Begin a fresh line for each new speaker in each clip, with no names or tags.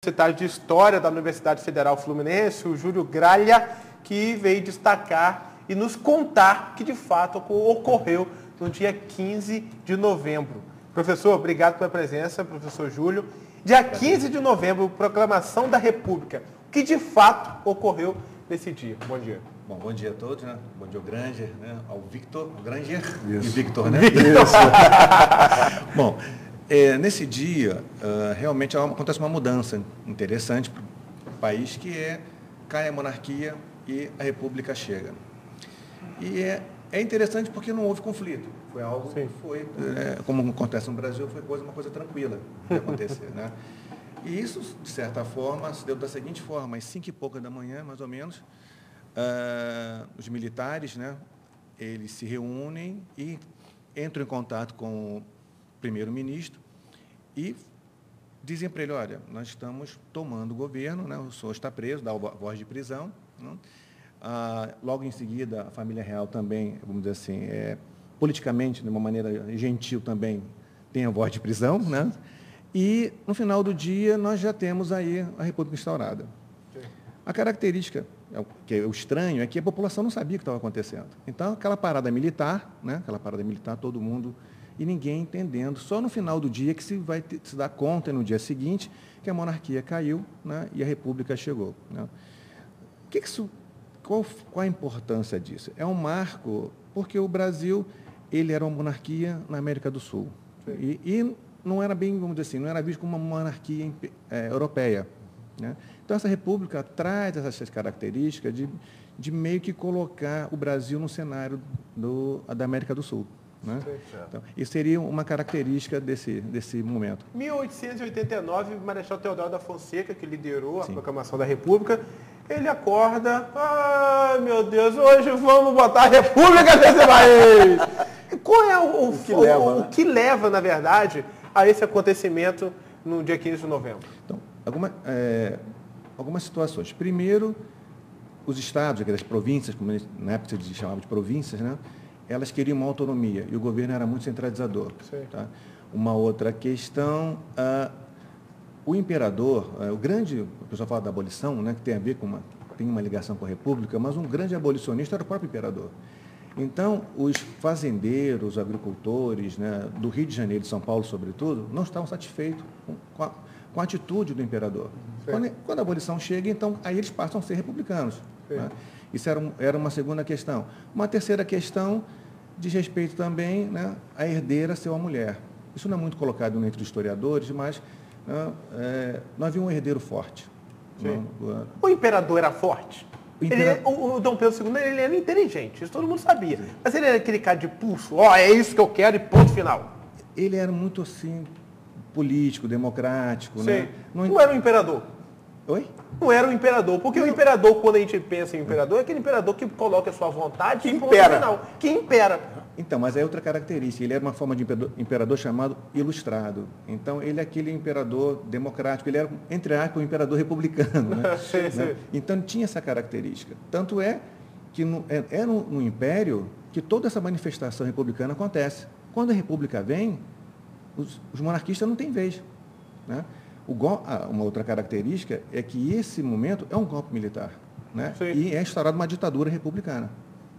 Universitário de História da Universidade Federal Fluminense, o Júlio Gralha, que veio destacar e nos contar que de fato ocorreu no dia 15 de novembro. Professor, obrigado pela presença, professor Júlio. Dia 15 de novembro, proclamação da República. O que de fato ocorreu nesse dia? Bom dia.
Bom, bom dia a todos, né? Bom dia ao Granger, né? Ao Victor, ao Granger e
Isso.
Victor, né? Bom, nesse dia, realmente acontece uma mudança interessante para o país, que cai a monarquia e a república chega. E é interessante porque não houve conflito. Foi algo que foi, como acontece no Brasil, foi uma coisa tranquila de acontecer, né? E isso, de certa forma, se deu da seguinte forma: às 5 e pouca da manhã, mais ou menos, os militares, né, eles se reúnem e entram em contato com o primeiro-ministro e dizem para ele: olha, nós estamos tomando o governo, né, o senhor está preso, dá a voz de prisão, né? Logo em seguida, a família real também, vamos dizer assim, politicamente, de uma maneira gentil também, tem a voz de prisão, né? E, no final do dia, nós já temos aí a República instaurada. A característica, que é o estranho, é que a população não sabia o que estava acontecendo. Então, aquela parada militar, né? Todo mundo, e ninguém entendendo. Só no final do dia que se vai se dar conta, no dia seguinte, que a monarquia caiu, né? E a República chegou, né? Qual a importância disso? É um marco, porque o Brasil, ele era uma monarquia na América do Sul. E não era bem, vamos dizer assim, não era visto como uma monarquia europeia, né? Então, essa república traz essas características de meio que colocar o Brasil no cenário da América do Sul, né? Então, isso seria uma característica desse momento.
1889, Marechal Deodoro da Fonseca, que liderou a proclamação da República, ele acorda: ai, meu Deus, hoje vamos botar a República nesse país. Qual é o que leva, na verdade, a esse acontecimento no dia 15 de novembro?
Então, algumas situações. Primeiro, os estados, as províncias, como na época se chamava de províncias, né? Elas queriam uma autonomia e o governo era muito centralizador. Tá? Uma outra questão, o imperador, o pessoal fala da abolição, né, que tem a ver tem uma ligação com a República, mas um grande abolicionista era o próprio imperador. Então, os fazendeiros, os agricultores, né, do Rio de Janeiro e de São Paulo, sobretudo, não estavam satisfeitos com a atitude do imperador. Quando a abolição chega, então, aí eles passam a ser republicanos, né? Isso era uma segunda questão. Uma terceira questão diz respeito também, né, à herdeira ser uma mulher. Isso não é muito colocado entre os historiadores, mas não havia um herdeiro forte.
O imperador era forte? O Dom Pedro II, ele era inteligente, isso todo mundo sabia. Sim. Mas ele era aquele cara de pulso: é isso que eu quero e ponto final.
Ele era muito, assim, político, democrático, né?
Não era um imperador.
Oi?
Não era um imperador, porque o imperador, quando a gente pensa em imperador, é aquele imperador que coloca a sua vontade e ponto final, que impera.
Então, mas é outra característica. Ele era uma forma de imperador chamado ilustrado. Então, ele é aquele imperador democrático. Ele era, entre aspas, um imperador republicano, né? Sim. Então, tinha essa característica. Tanto é que é no Império que toda essa manifestação republicana acontece. Quando a República vem, os monarquistas não têm vez, né? Uma outra característica é que esse momento é um golpe militar, né? E é instaurada uma ditadura republicana.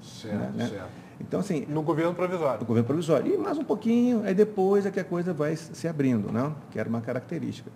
Certo. Então, assim,
no governo provisório.
No governo provisório. E mais um pouquinho, aí depois é que a coisa vai se abrindo, né? Que era uma característica.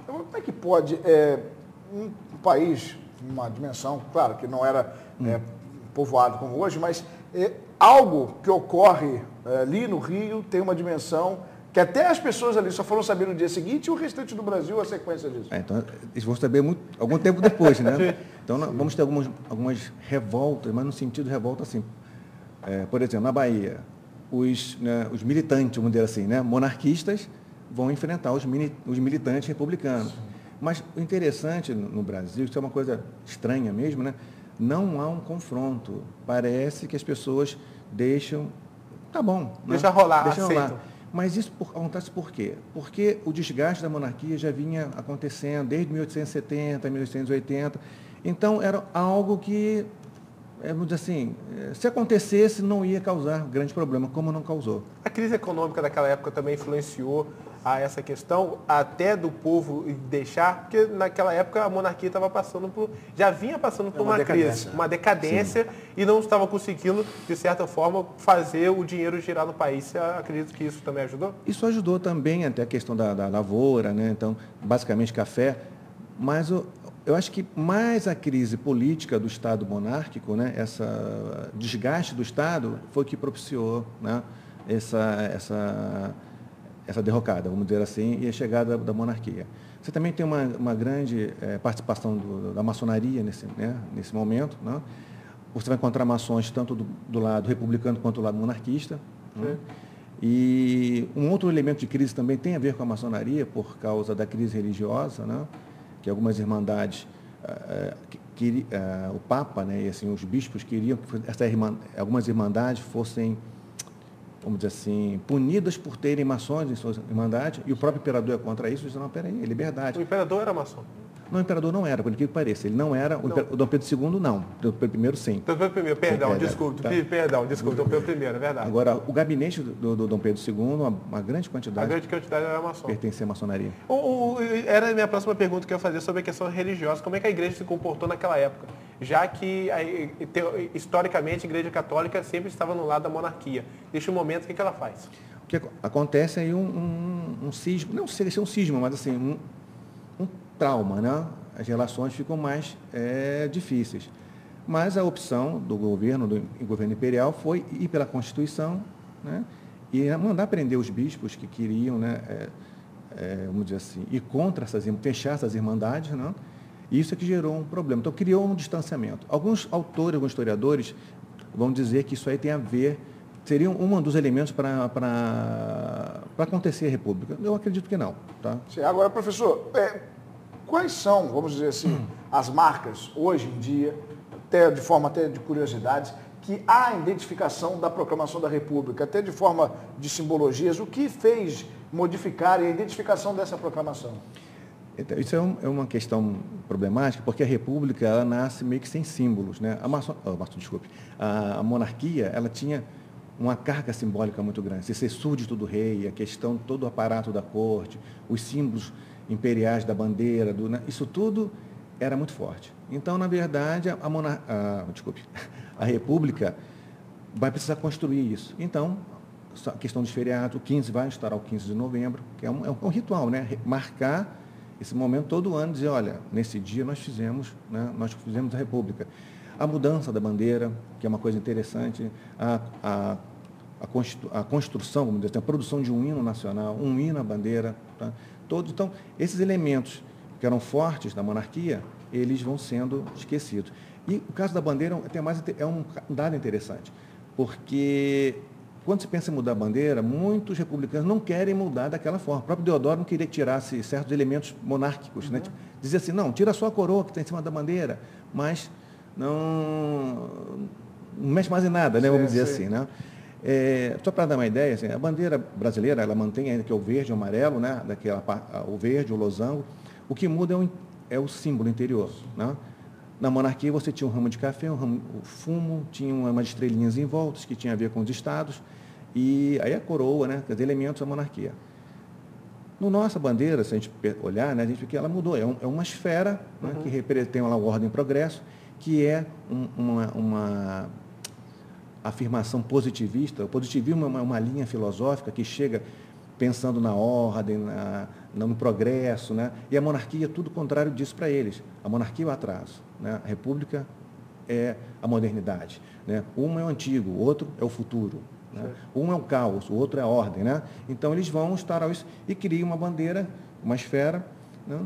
Como é que pode um país, uma dimensão, claro que não era povoado como hoje, mas algo que ocorre ali no Rio tem uma dimensão que até as pessoas ali só foram saber no dia seguinte e o restante do Brasil a sequência disso.
Então, eles vão saber algum tempo depois, né? Então, vamos ter algumas revoltas, mas no sentido de revolta assim. Por exemplo, na Bahia, os militantes, vamos dizer assim, né, monarquistas, vão enfrentar os militantes republicanos. Mas o interessante no Brasil, isso é uma coisa estranha mesmo, né? Não há um confronto. Parece que as pessoas deixam... Tá bom. Né?
Deixa rolar, aceitam.
Mas isso acontece por quê? Porque o desgaste da monarquia já vinha acontecendo desde 1870, 1880. Então, era algo que, vamos dizer assim, se acontecesse, não ia causar grande problema, como não causou.
A crise econômica daquela época também influenciou a essa questão, até do povo deixar, porque naquela época a monarquia estava já vinha passando por uma crise, uma decadência, e não estava conseguindo, de certa forma, fazer o dinheiro girar no país. Você acredita que isso também ajudou?
Isso ajudou também até a questão da lavoura, né? Então, basicamente café, mas eu acho que mais a crise política do Estado monárquico, né? Essa desgaste do Estado foi o que propiciou, né? essa derrocada, vamos dizer assim, e a chegada da monarquia. Você também tem uma grande participação da maçonaria nesse momento, né? Você vai encontrar maçons tanto do lado republicano quanto do lado monarquista, né? E um outro elemento de crise também tem a ver com a maçonaria, por causa da crise religiosa, né? Que algumas irmandades, o Papa, né, e assim, os bispos queriam que algumas irmandades fossem, vamos dizer assim, punidas por terem maçons em suas irmandades, e o próprio imperador é contra isso, dizendo, não, peraí, é liberdade.
O imperador era maçom?
Não, o imperador não era, por incrível que pareça. Ele não era, o Dom Pedro II não, o Pedro I sim.
Dom Pedro I, perdão, desculpe, Dom Pedro I, é verdade.
Agora, o gabinete do Dom Pedro II, uma grande quantidade...
A grande quantidade era maçom.
Pertencia à maçonaria.
Era a minha próxima pergunta que eu ia fazer sobre a questão religiosa. Como é que a igreja se comportou naquela época? Já que, historicamente, a igreja católica sempre estava no lado da monarquia. Neste momento, o que ela faz?
O que acontece aí um cisma, não sei se é um cisma, mas assim, um trauma, né? As relações ficam mais difíceis. Mas a opção do governo imperial foi ir pela Constituição, né? E mandar prender os bispos que queriam, né? Vamos dizer assim, ir contra fechar essas irmandades, né? E isso é que gerou um problema. Então, criou um distanciamento. Alguns autores, alguns historiadores vão dizer que isso aí tem a ver, seria um dos elementos para acontecer a República. Eu acredito que não. Tá?
Sim, agora, professor, quais são, vamos dizer assim, as marcas, hoje em dia, de forma até de curiosidades, que há identificação da proclamação da República, até de forma de simbologias, o que fez modificar a identificação dessa proclamação?
Então, isso é uma questão problemática, porque a República ela nasce meio que sem símbolos, né? A monarquia ela tinha uma carga simbólica muito grande. Você ser súdito do rei, a questão, todo o aparato da corte, os símbolos imperiais da bandeira, isso tudo era muito forte. Então, na verdade, a República vai precisar construir isso. Então, a questão dos feriados, o 15 vai instaurar o 15 de novembro, que é um ritual, né? Marcar esse momento todo ano, dizer, olha, nesse dia nós fizemos a República. A mudança da bandeira, que é uma coisa interessante, a construção, vamos dizer, a produção de um hino nacional, um hino à bandeira, tá? Então, esses elementos que eram fortes da monarquia, eles vão sendo esquecidos. E o caso da bandeira é um dado interessante, porque quando se pensa em mudar a bandeira, muitos republicanos não querem mudar daquela forma. O próprio Deodoro não queria que tirasse certos elementos monárquicos, né? Dizia assim, não, tira só a coroa que está em cima da bandeira, mas não mexe mais em nada, né? Vamos dizer assim, né? Só para dar uma ideia, assim, a bandeira brasileira, ela mantém ainda que é o verde e o amarelo, né? O verde, o losango. O que muda é o símbolo interior, né? Na monarquia você tinha um ramo de café, o fumo, tinha umas estrelinhas em voltas que tinha a ver com os estados, e aí a coroa, né? Os elementos da monarquia. No nossa bandeira, se a gente olhar, né, a gente vê que ela mudou. É uma esfera, né, que tem lá o ordem e progresso, que é uma afirmação positivista. O positivismo é uma linha filosófica que chega pensando na ordem, no progresso, né? E a monarquia é tudo contrário disso para eles. A monarquia é o atraso, né? A república é a modernidade, né? Um é o antigo, o outro é o futuro, né? Um é o caos, o outro é a ordem, né? Então eles vão instaurar isso e criam uma bandeira, uma esfera, né?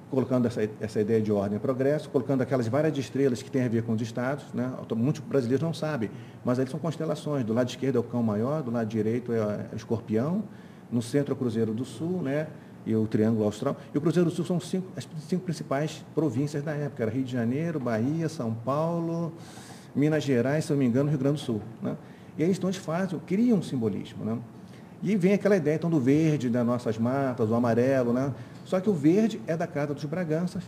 Colocando essa ideia de ordem e progresso, colocando aquelas várias estrelas que têm a ver com os estados, né? Muitos brasileiros não sabem, mas eles são constelações. Do lado esquerdo é o cão maior, do lado direito é o escorpião, no centro é o Cruzeiro do Sul, né? E o Triângulo Austral. E o Cruzeiro do Sul são as 5 principais províncias da época. Era Rio de Janeiro, Bahia, São Paulo, Minas Gerais, se não me engano, Rio Grande do Sul, né? E aí então eles criam um simbolismo, né? E vem aquela ideia então do verde das nossas matas, o amarelo, né? Só que o verde é da Casa dos Braganças,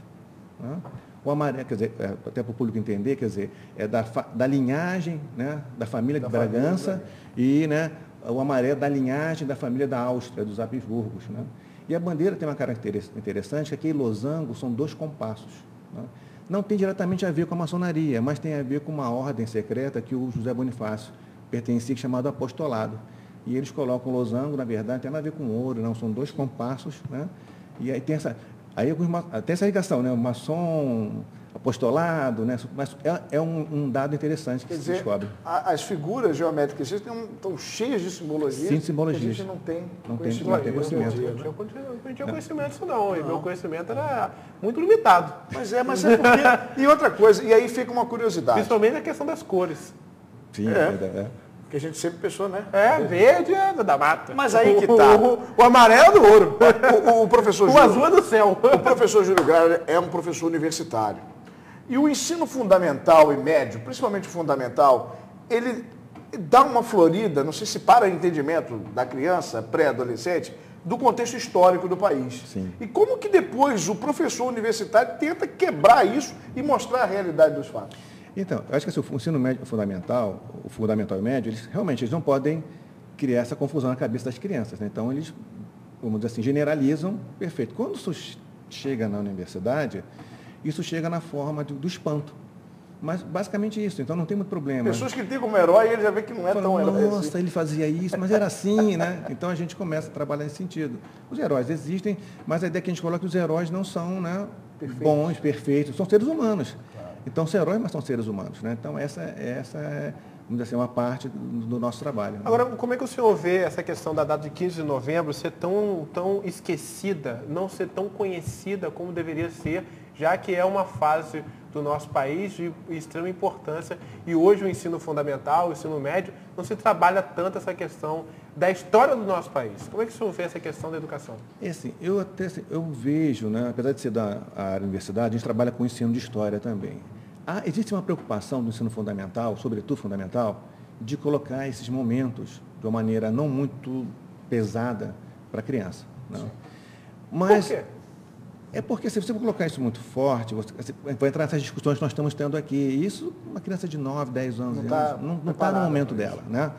né? O amarelo, quer dizer, até para o público entender, quer dizer, é da linhagem, né? Da família de Bragança, e, né? O amarelo da linhagem da família da Áustria, dos Habsburgos, né? E a bandeira tem uma característica interessante, que aqui em losango são 2 compassos. Né? Não tem diretamente a ver com a maçonaria, mas tem a ver com uma ordem secreta que o José Bonifácio pertencia, chamado apostolado. E eles colocam o losango, na verdade, não tem nada a ver com ouro, não, são 2 compassos, né? E aí tem essa ligação, né? O maçom, apostolado, né? Mas é um dado interessante que se descobre.
As figuras geométricas estão cheias de simbologias.
Sim, simbologias.
Que a gente não tem conhecimento.
Não tinha conhecimento disso não. E meu conhecimento era muito limitado.
Mas é porque... E outra coisa, e aí fica uma curiosidade.
Principalmente a questão das cores.
Sim,
Que a gente sempre pensou, né?
Verde é da mata.
Mas aí que tá.
O amarelo é do ouro.
O professor
o azul é do céu.
O professor Júlio Gralha é um professor universitário. E o ensino fundamental e médio, principalmente o fundamental, ele dá uma florida, não sei se para entendimento da criança, pré-adolescente, do contexto histórico do país.
Sim.
E como que depois o professor universitário tenta quebrar isso e mostrar a realidade dos fatos?
Então, eu acho que assim, o ensino médio, o fundamental e médio, eles não podem criar essa confusão na cabeça das crianças. Né? Então, eles, vamos dizer assim, generalizam, perfeito. Quando isso chega na universidade, isso chega na forma do espanto. Mas, basicamente, isso. Então, não tem muito problema.
Pessoas que têm como herói, ele já vê que não é tão herói.
Nossa, ele fazia isso, mas era assim, né? Então, a gente começa a trabalhar nesse sentido. Os heróis existem, mas a ideia que a gente coloca é que os heróis não são, né, bons, perfeitos, são seres humanos. Então, são heróis, mas são seres humanos. Né? Então, essa é, vamos dizer assim, uma parte do nosso trabalho. Né?
Agora, como é que o senhor vê essa questão da data de 15 de novembro ser tão esquecida, não ser tão conhecida como deveria ser, já que é uma fase do nosso país de extrema importância e hoje o ensino fundamental, o ensino médio, não se trabalha tanto essa questão da história do nosso país. Como é que o senhor vê essa questão da educação?
Eu vejo, né, apesar de ser da área universidade, a gente trabalha com o ensino de história também. Existe uma preocupação do ensino fundamental, sobretudo fundamental, de colocar esses momentos de uma maneira não muito pesada para a criança. Não. Mas,
por quê?
É porque se você colocar isso muito forte, você vai entrar nessas discussões que nós estamos tendo aqui. E isso, uma criança de 9, 10 anos, não está no momento dela. Né?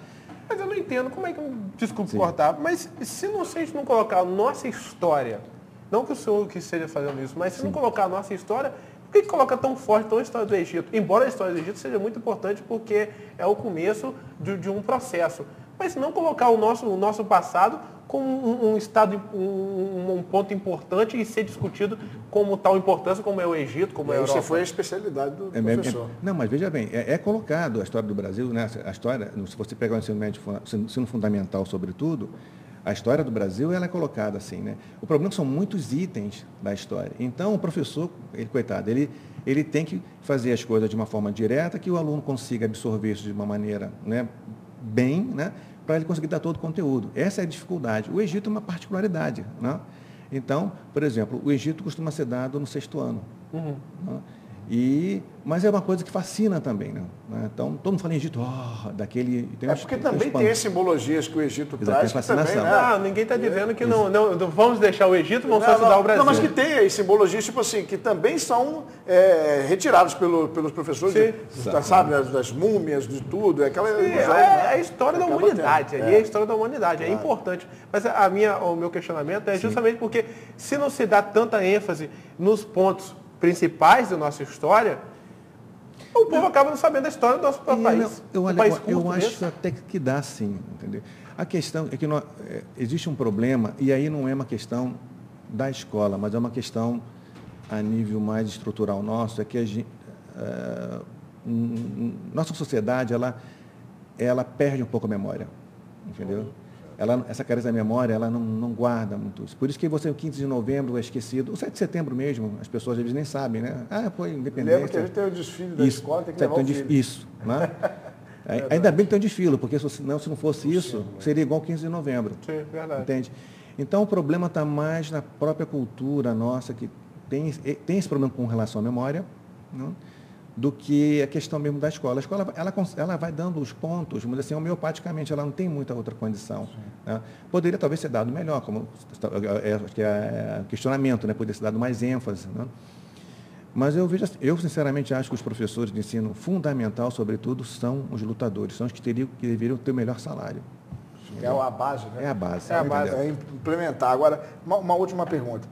Mas eu não entendo, como é que... Desculpe cortar, mas se a gente não colocar a nossa história, não que o senhor que esteja fazendo isso, mas se não colocar a nossa história, por que coloca tão forte tão a história do Egito? Embora a história do Egito seja muito importante porque é o começo de um processo. Mas não colocar o nosso passado como um ponto importante e ser discutido como tal importância, como é o Egito, como é a Europa.
Isso foi a especialidade do professor.
Não, mas veja bem, é colocado a história do Brasil, né? A história, se você pegar o ensino médio, ensino fundamental, sobretudo, a história do Brasil ela é colocada assim, né? O problema é que são muitos itens da história. Então, o professor, coitado, ele tem que fazer as coisas de uma forma direta, que o aluno consiga absorver isso de uma maneira, né, bem, né, para ele conseguir dar todo o conteúdo. Essa é a dificuldade. O Egito é uma particularidade. Né? Então, por exemplo, o Egito costuma ser dado no 6º ano.
Uhum.
Né? Mas é uma coisa que fascina também. Né? Então, todo mundo fala em Egito, daquele...
Porque também tem as simbologias que o Egito traz. Que também,
né? Ninguém está dizendo que não vamos deixar o Egito, vamos só estudar o Brasil.
Não, mas que tem as simbologias, tipo assim, que também são retiradas pelos professores, sabe, das múmias, de tudo.
É a história da humanidade. Ali é a história da humanidade. Claro. É importante. Mas o meu questionamento é justamente porque se não se dá tanta ênfase nos pontos principais da nossa história, o povo acaba não sabendo a história do nosso país.
Eu acho até que dá sim, entendeu? A questão é que existe um problema, e aí não é uma questão da escola, mas é uma questão a nível mais estrutural nosso, é que nossa sociedade, ela perde um pouco a memória, entendeu? Essa carência da memória, ela não guarda muito isso. Por isso que você, o 15 de novembro, é esquecido. O 7 de setembro mesmo, as pessoas às vezes nem sabem, né? Foi independência.
Lembra que a gente tem o desfile da escola, tem que levar o filho.
Isso, né? Ainda bem que tem um desfile, porque se não fosse isso, seria igual 15 de novembro.
Sim, verdade.
Entende? Então, o problema está mais na própria cultura nossa, que tem esse problema com relação à memória, né? Do que a questão mesmo da escola. A escola ela vai dando os pontos, vamos dizer assim, homeopaticamente, ela não tem muita outra condição. Né? Poderia talvez ser dado melhor, como acho que é questionamento, né? Poderia ser dado mais ênfase. Né? Mas eu sinceramente acho que os professores de ensino fundamental, sobretudo, são os lutadores, são os que deveriam ter o melhor salário.
É a base, né?
É a base.
É a base.
É implementar. Agora, uma última pergunta.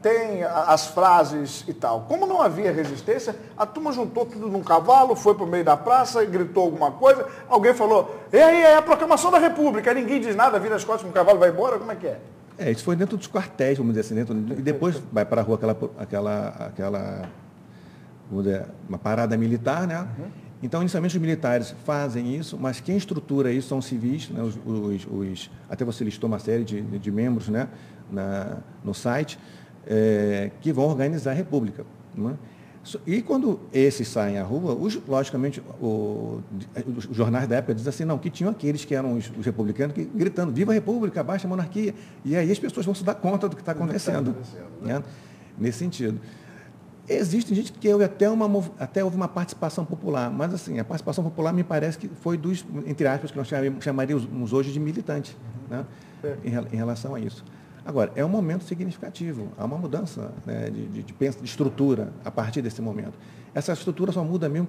Tem as frases e tal. Como não havia resistência, a turma juntou tudo num cavalo, foi para o meio da praça, gritou alguma coisa, alguém falou, e aí, é a proclamação da República, aí ninguém diz nada, vira as costas, o cavalo vai embora, como é que é?
Isso foi dentro dos quartéis, vamos dizer assim, e depois vai para a rua aquela vamos dizer, uma parada militar, né? Então, inicialmente, os militares fazem isso, mas quem estrutura isso são os civis, né? Até você listou uma série de membros, né? No site, que vão organizar a República. Né? E quando esses saem à rua, logicamente, os jornais da época dizem assim, não, que tinham aqueles que eram os republicanos gritando, viva a República, baixa a monarquia. E aí as pessoas vão se dar conta do que está acontecendo. Né? Nesse sentido. Existe gente que até houve uma participação popular, mas assim, a participação popular me parece que foi dos, entre aspas, que nós chamaríamos hoje de militante, né? Em relação a isso. Agora, é um momento significativo, há uma mudança, né, de estrutura a partir desse momento. Essa estrutura só muda mesmo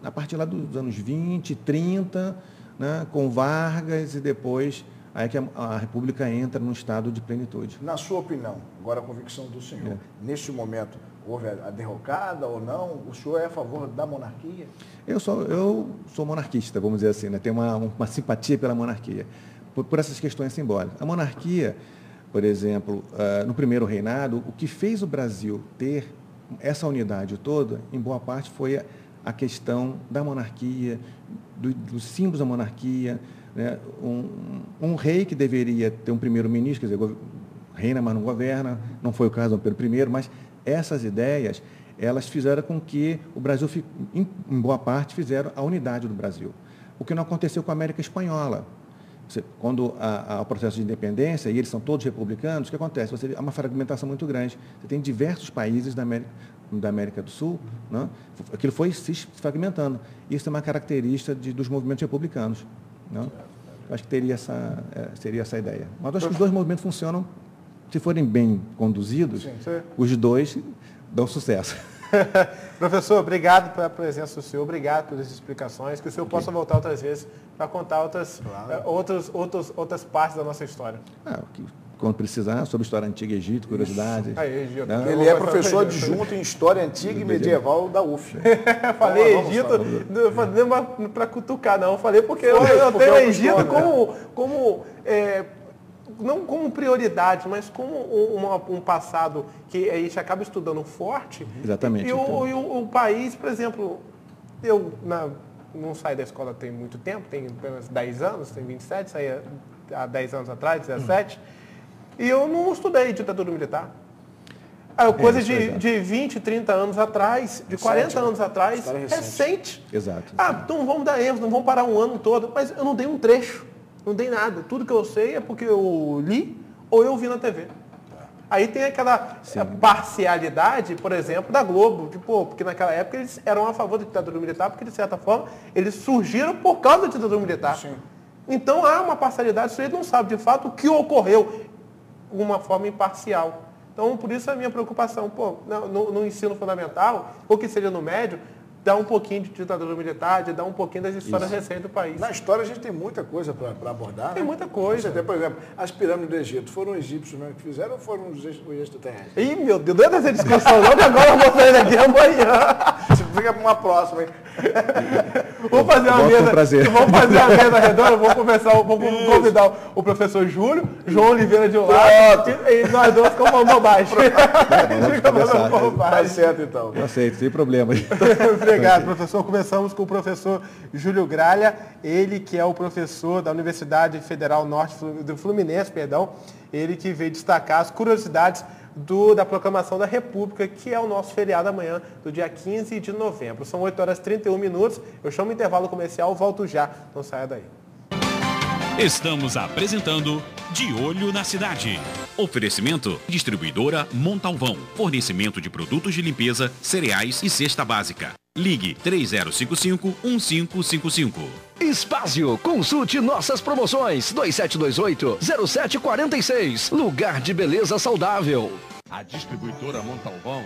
a partir lá dos anos 20, 30, né, com Vargas e depois aí que a República entra num estado de plenitude.
Na sua opinião, agora a convicção do senhor, neste momento, houve a derrocada ou não? O senhor é a favor da monarquia?
Eu sou monarquista, vamos dizer assim, né? Tenho uma simpatia pela monarquia, por essas questões simbólicas. A monarquia, por exemplo, no primeiro reinado, o que fez o Brasil ter essa unidade toda, em boa parte, foi a questão da monarquia, dos símbolos da monarquia, né? Um rei que deveria ter um primeiro-ministro, quer dizer, reina, mas não governa, não foi o caso do Pedro I, mas essas ideias, elas fizeram com que o Brasil, em boa parte, fizeram a unidade do Brasil. O que não aconteceu com a América Espanhola. Quando há o processo de independência, e eles são todos republicanos, o que acontece? Há uma fragmentação muito grande. Você tem diversos países da América do Sul, né? Aquilo foi se fragmentando. Isso é uma característica dos movimentos republicanos. Né? Eu acho que seria essa a ideia. Mas acho que os dois movimentos funcionam, se forem bem conduzidos, os dois dão sucesso.
Professor, obrigado pela presença do senhor, obrigado pelas explicações, que o senhor possa voltar outras vezes para contar outras partes da nossa história.
Quando precisar, sobre história antiga, Egito, curiosidades.
Né? Ele é professor adjunto em História Antiga e Medieval da UF.
Falei Egito, não falei para cutucar, não. Falei porque eu tenho o Egito não como prioridade, mas como um passado que a gente acaba estudando forte.
Exatamente.
E o país, por exemplo, eu não saio da escola tem muito tempo, tem apenas 10 anos, tem 27, saí há 10 anos atrás, 17, e eu não estudei ditadura militar. Coisa de 20, 30 anos atrás, de 40 anos atrás, recente.
Exato.
Então vamos dar erros, não vamos parar um ano todo, mas eu não dei um trecho. Não tem nada. Tudo que eu sei é porque eu li ou eu vi na TV. Aí tem aquela parcialidade, por exemplo, da Globo. Porque naquela época eles eram a favor da ditadura militar, porque, de certa forma, eles surgiram por causa da ditadura militar. Sim. Então há uma parcialidade, o sujeito não sabe, de fato, o que ocorreu de uma forma imparcial. Então, por isso a minha preocupação. No ensino fundamental, ou que seja no médio, dá um pouquinho de ditadura militar, de dar um pouquinho das histórias recentes do país.
Na história a gente tem muita coisa para abordar.
Tem muita coisa.
Você tem, por exemplo, as pirâmides do Egito, foram os egípcios mesmo que fizeram ou foram os extraterrestres?
Ih, meu Deus, não é dessa discussão não, que agora eu vou sair daqui amanhã.
Você fica para uma próxima, hein?
Vamos fazer uma mesa redonda, vou convidar o professor Júlio, João Oliveira de um lado, e nós dois com uma bobagem.
Tá certo, então.
Eu aceito, sem problema.
Obrigado, professor. Começamos com o professor Júlio Gralha, ele que é o professor da Universidade Federal Norte do Fluminense, ele que veio destacar as curiosidades da proclamação da República, que é o nosso feriado amanhã, do dia 15 de novembro. São 8h31. Eu chamo o intervalo comercial, volto já. Não saia daí.
Estamos apresentando De Olho na Cidade. Oferecimento: distribuidora Montalvão. Fornecimento de produtos de limpeza, cereais e cesta básica. Ligue 3055-1555.
Espásio, consulte nossas promoções. 2728-0746. Lugar de beleza saudável.
A distribuidora Montalvão